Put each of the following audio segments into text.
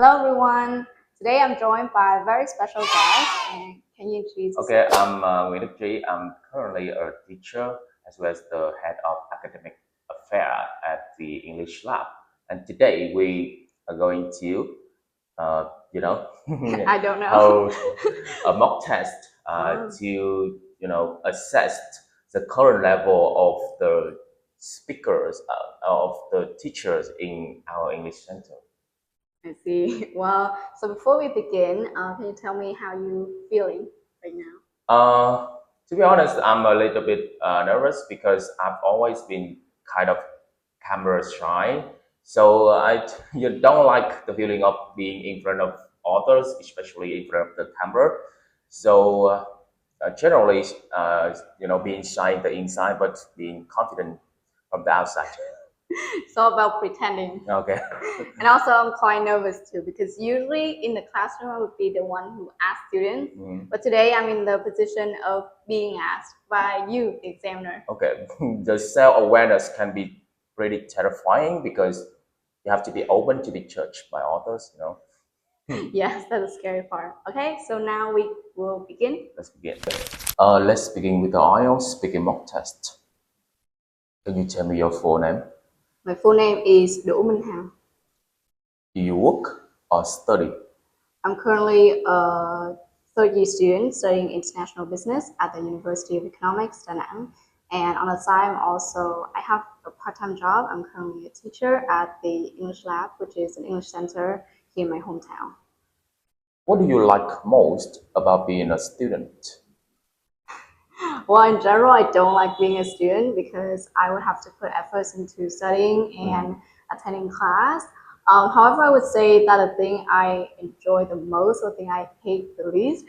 Hello everyone. Today I'm joined by a very special guest. And can you introduce Okay, yourself? I'm Thầy Đức Trí. I'm currently a teacher as well as the head of academic affairs at the English lab. And today we are going to, I don't know. hold a mock test Oh. to, assess the current level of the speakers, of the teachers in our English center. I see. Well, so before we begin, can you tell me how you feeling right now? To be honest, I'm a little bit nervous because I've always been kind of camera shy. So you don't like the feeling of being in front of others, especially in front of the camera. So generally, being shy in the inside, but being confident from the outside. It's all about pretending. Okay. And also I'm quite nervous too because usually in the classroom I would be the one who asks students, but today I'm in the position of being asked by you, the examiner. Okay, the self-awareness can be pretty terrifying because you have to be open to be judged by others, Yes, that's the scary part. Okay, so now we will begin. Let's begin. Let's begin with the IELTS speaking mock test. Can you tell me your full name? My full name is Cô Minh Hằng. Do you work or study? I'm currently a third-year student studying international business at the University of Economics, Đừng. And on the side, I have a part-time job. I'm currently a teacher at the English Lab, which is an English center here in my hometown. What do you like most about being a student? Well, in general, I don't like being a student because I would have to put efforts into studying and attending class. However, I would say that the thing I enjoy the most, the thing I hate the least,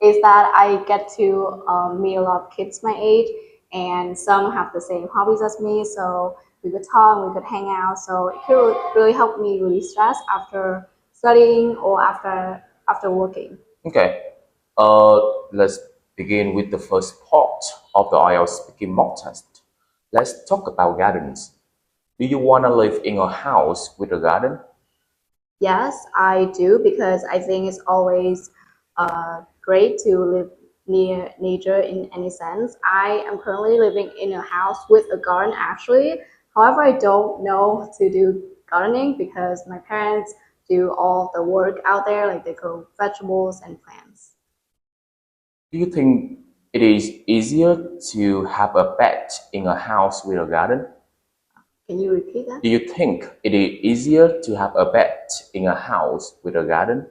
is that I get to meet a lot of kids my age, and some have the same hobbies as me, so we could talk, we could hang out. So it could really help me release stress after studying or after working. Okay, let's begin with the first part of the IELTS speaking mock test. Let's talk about gardens. Do you want to live in a house with a garden? Yes, I do because I think it's always great to live near nature in any sense. I am currently living in a house with a garden actually. However, I don't know to do gardening because my parents do all the work out there, like they grow vegetables and plants. Do you think it is easier to have a pet in a house with a garden? Can you repeat that? Do you think it is easier to have a pet in a house with a garden?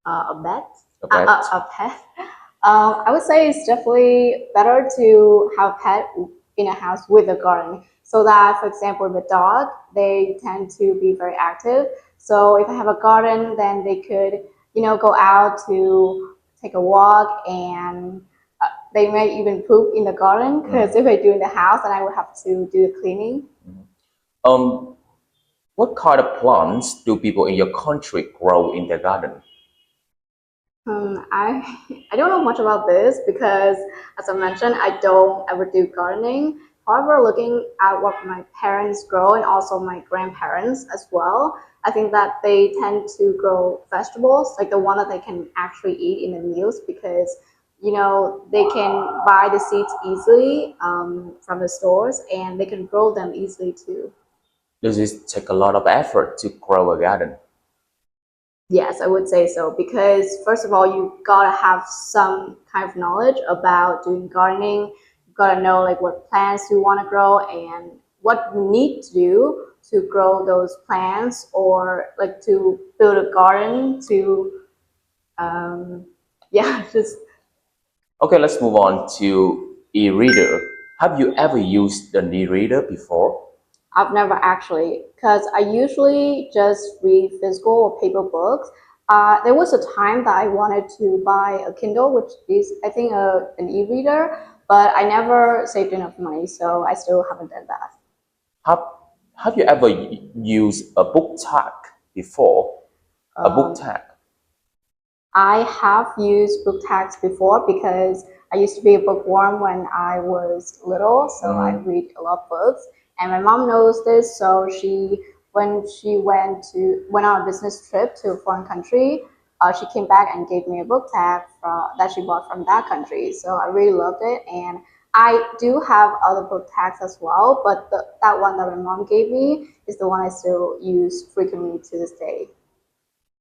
A pet? A pet? A pet? I would say it's definitely better to have a pet in a house with a garden. So that, for example, the dog, they tend to be very active. So if I have a garden, then they could, go out to take a walk, and they may even poop in the garden. Because if I do in the house, then I would have to do the cleaning. What kind of plants do people in your country grow in their garden? I don't know much about this because, as I mentioned, I don't ever do gardening. However, looking at what my parents grow and also my grandparents as well, I think that they tend to grow vegetables, like the one that they can actually eat in the meals because, they can buy the seeds easily from the stores and they can grow them easily too. Does it take a lot of effort to grow a garden? Yes, I would say so because first of all, you gotta have some kind of knowledge about doing gardening. You gotta know like what plants you want to grow and what you need to do to grow those plants or like to build a garden to, just. Okay, let's move on to e-reader. Have you ever used an e-reader before? I've never actually, because I usually just read physical or paper books. There was a time that I wanted to buy a Kindle, which is, I think, an e-reader, but I never saved enough money, so I still haven't done that. Have you ever used a book tag before? A book tag? I have used book tags before because I used to be a bookworm when I was little, so I read a lot of books. And my mom knows this, so she when she went on a business trip to a foreign country, she came back and gave me a book tag that she bought from that country. So I really loved it, and I do have other book tags as well, but that one that my mom gave me is the one I still use frequently to this day.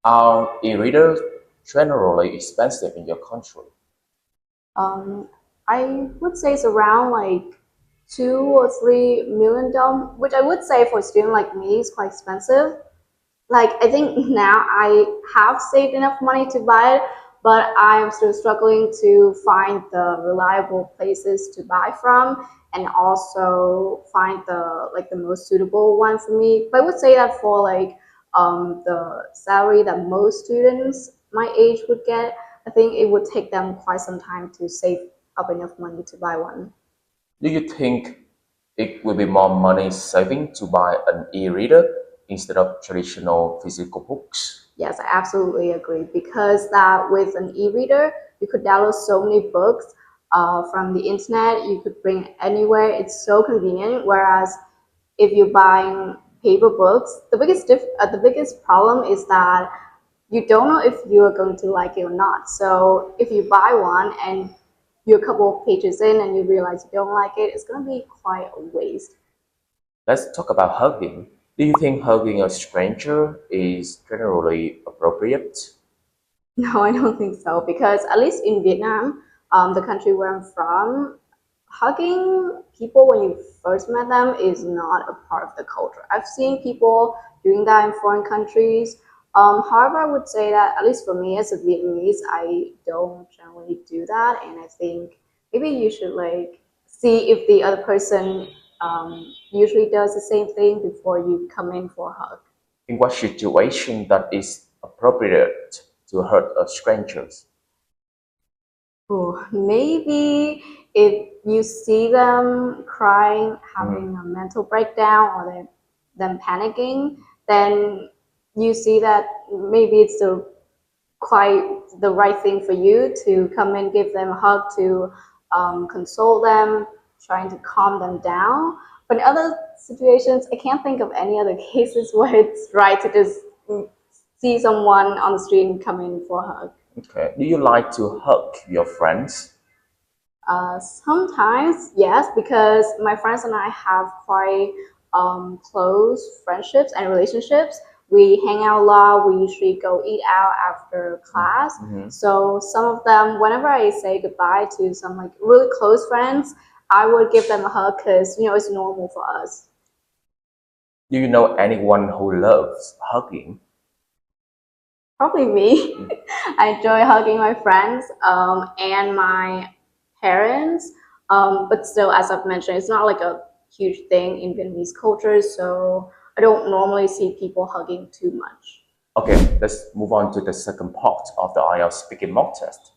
Are e-readers generally expensive in your country? I would say it's around like $2 or $3 million, which I would say for a student like me is quite expensive. Like, I think now I have saved enough money to buy it, but I'm still struggling to find the reliable places to buy from, and also find the most suitable one for me. But I would say that for the salary that most students my age would get, I think it would take them quite some time to save up enough money to buy one. Do you think it will be more money saving to buy an e-reader instead of traditional physical books? Yes, I absolutely agree, because that with an e-reader, you could download so many books from the internet. You could bring it anywhere. It's so convenient. Whereas if you're buying paper books, the biggest problem is that you don't know if you are going to like it or not. So if you buy one and you're a couple of pages in and you realize you don't like it, it's going to be quite a waste. Let's talk about hugging. Do you think hugging a stranger is generally appropriate? No, I don't think so, because at least in Vietnam, the country where I'm from, hugging people when you first met them is not a part of the culture. I've seen people doing that in foreign countries. However, I would say that at least for me as a Vietnamese, I don't generally do that, and I think maybe you should see if the other person usually does the same thing before you come in for a hug. In what situation that is appropriate to hurt a strangers? Oh, maybe if you see them crying, having a mental breakdown, or them panicking, then you see that maybe it's quite the right thing for you to come and give them a hug to console them, trying to calm them down. But in other situations, I can't think of any other cases where it's right to just see someone on the street and come in for a hug. Okay. Do you like to hug your friends? Sometimes, yes, because my friends and I have quite close friendships and relationships. We hang out a lot. We usually go eat out after class. So some of them, whenever I say goodbye to some really close friends, I would give them a hug, because it's normal for us. Do you know anyone who loves hugging? Probably me. I enjoy hugging my friends and my parents. But still, as I've mentioned, it's not like a huge thing in Vietnamese culture, so I don't normally see people hugging too much. Okay, let's move on to the second part of the IELTS speaking mock test.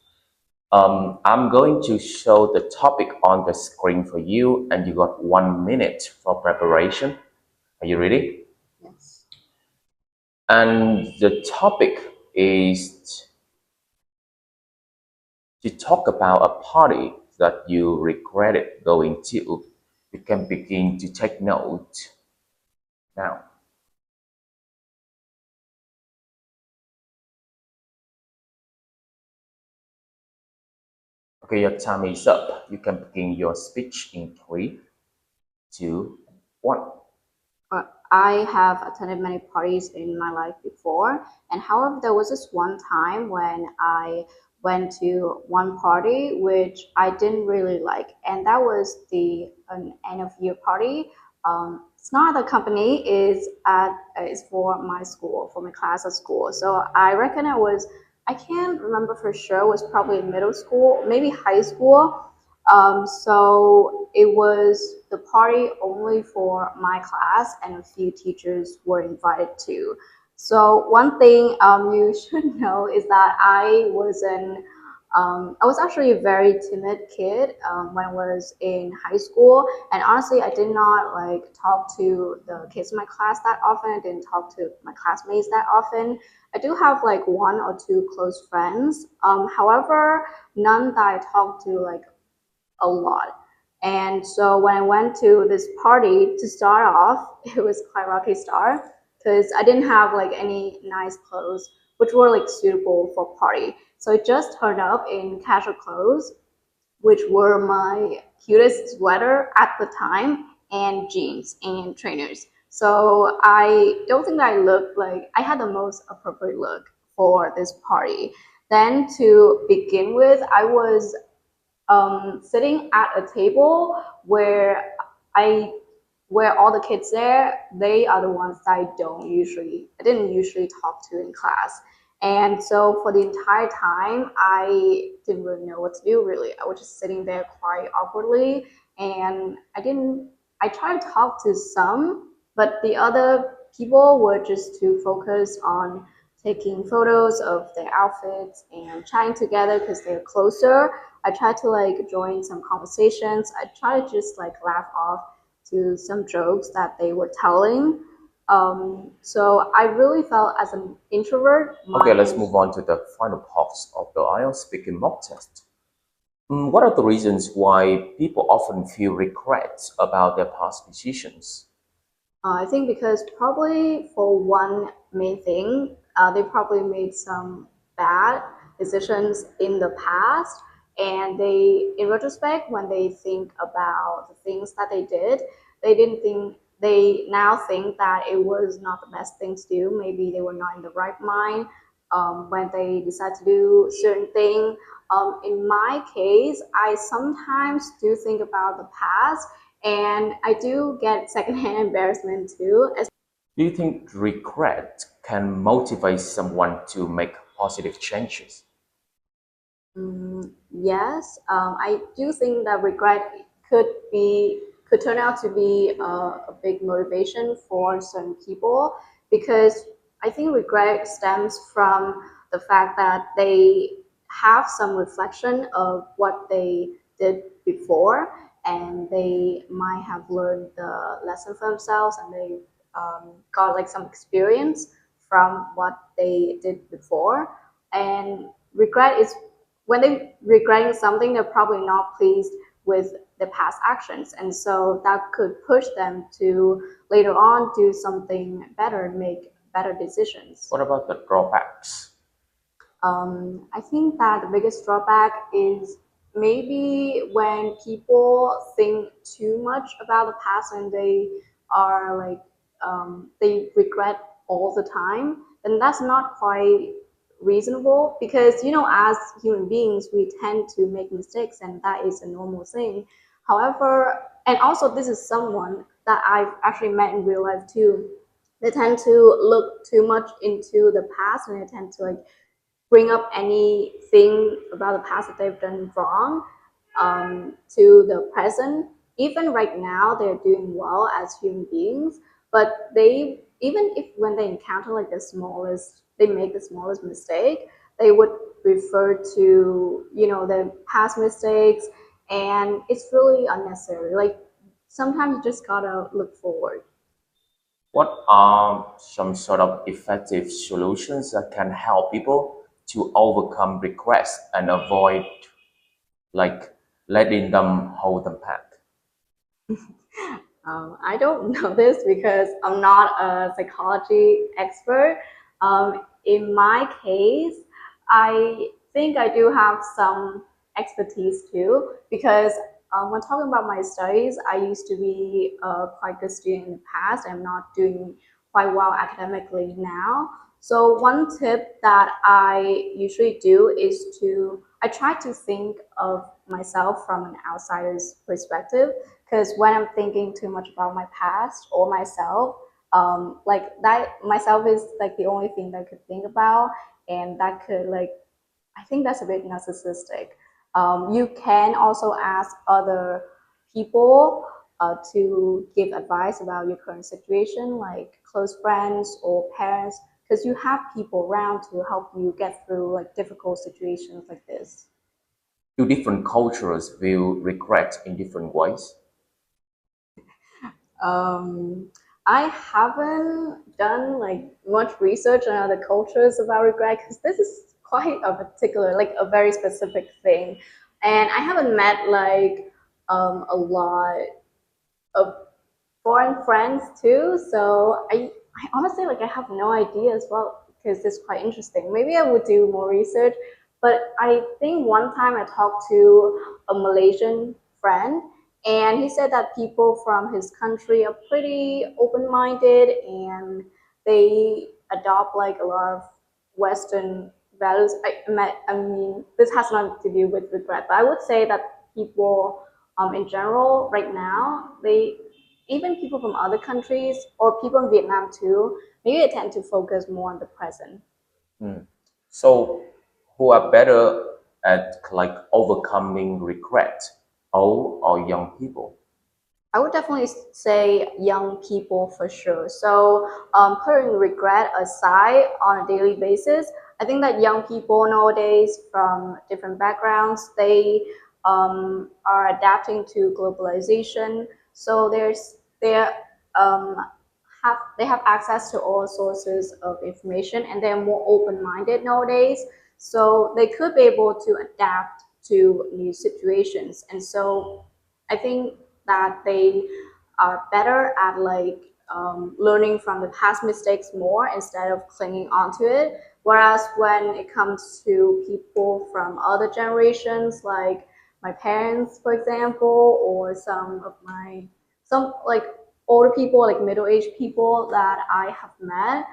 I'm going to show the topic on the screen for you, and you got 1 minute for preparation. Are you ready? Yes. And the topic is to talk about a party that you regretted going to. You can begin to take note now. Okay, your time is up. You can begin your speech in 3, 2, 1. I have attended many parties in my life before, and however, there was this one time when I went to one party which I didn't really like, and that was an end of year party. It's not the company; it's for my school, for my class at school. So I reckon I can't remember for sure. It was probably middle school, maybe high school. So it was the party only for my class, and a few teachers were invited too. So one thing you should know is that I was actually a very timid kid when I was in high school, and honestly, I did not talk to the kids in my class that often. I didn't talk to my classmates that often. I do have one or two close friends. However, none that I talk to a lot. And so when I went to this party, to start off, it was quite rocky start. because I didn't have like any nice clothes which were like suitable for party. So I just turned up in casual clothes, which were my cutest sweater at the time, and jeans and trainers. So I don't think I looked like I had the most appropriate look for this party. Then to begin with, I was sitting at a table where I where all the kids there, they are the ones that I didn't usually talk to in class. And so for the entire time, I didn't really know what to do really. I was just sitting there quite awkwardly, and I tried to talk to some, but the other people were just too focused on taking photos of their outfits and chatting together because they're closer. I tried to like join some conversations. I tried to just like laugh off to some jokes that they were telling. So I really felt as an introvert. Okay, let's move on to the final parts of the IELTS speaking mock test. What are the reasons why people often feel regrets about their past decisions? I think because probably for one main thing, they probably made some bad decisions in the past, and in retrospect, when they think about the things that they did, they now think that it was not the best thing to do. Maybe they were not in the right mind when they decide to do certain thing. In my case, I sometimes do think about the past, and I do get secondhand embarrassment too. Do you think regret can motivate someone to make positive changes? Yes, I do think that regret could turn out to be a big motivation for certain people, because I think regret stems from the fact that they have some reflection of what they did before, and they might have learned the lesson for themselves, and they got like some experience from what they did before. And regret is when they're regretting something, they're probably not pleased with the past actions, and so that could push them to later on do something better, make better decisions. What about the drawbacks? I think that the biggest drawback is maybe when people think too much about the past and they are like they regret all the time, then that's not quite reasonable, because as human beings we tend to make mistakes, and that is a normal thing. However, and also this is someone that I've actually met in real life too. They tend to look too much into the past, and they tend to like bring up anything about the past that they've done wrong to the present. Even right now, they're doing well as human beings, but they even if when they encounter like they make the smallest mistake, they would refer to the past mistakes, and it's really unnecessary. Like sometimes you just gotta look forward. What are some sort of effective solutions that can help people to overcome regrets and avoid like letting them hold them back? I don't know this because I'm not a psychology expert. In my case, I think I do have some expertise too, because when talking about my studies, I used to be a quite good student in the past. I'm not doing quite well academically now. So one tip that I usually do is I try to think of myself from an outsider's perspective, because when I'm thinking too much about my past or myself, like that myself is like the only thing that I could think about, and that could like I think that's a bit narcissistic. You can also ask other people to give advice about your current situation, like close friends or parents, because you have people around to help you get through like difficult situations like this. Do different cultures view regret in different ways? Um, I haven't done like much research on other cultures about regret, because this is quite a particular, like a very specific thing, and I haven't met like a lot of foreign friends too. So I honestly I have no idea as well because it's quite interesting. Maybe I would do more research, but I think one time I talked to a Malaysian friend and he said that people from his country are pretty open-minded and they adopt a lot of Western values. I mean, this has nothing to do with regret, but I would say that people in general right now, even people from other countries or people in Vietnam too, maybe they tend to focus more on the present. So, who are better at overcoming regret, old or young people? I would definitely say young people for sure. So putting regret aside on a daily basis, I think that young people nowadays from different backgrounds, they are adapting to globalization. So um, they have access to all sources of information and they're more open-minded nowadays. So they could be able to adapt to new situations. And so I think that they are better at learning from the past mistakes more instead of clinging onto it. Whereas when it comes to people from other generations, like my parents, for example, or some older people, like middle-aged people that I have met,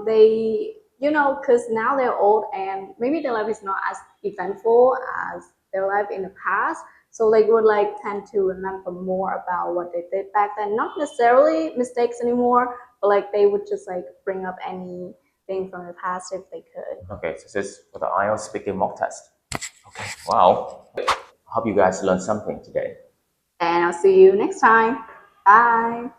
they because now they're old and maybe their life is not as eventful as their life in the past. So they would tend to remember more about what they did back then. Not necessarily mistakes anymore, but they would just bring up anything from the past if they could. Okay, so this is for the IELTS speaking mock test. Okay, wow. Hope you guys learned something today. And I'll see you next time. Bye.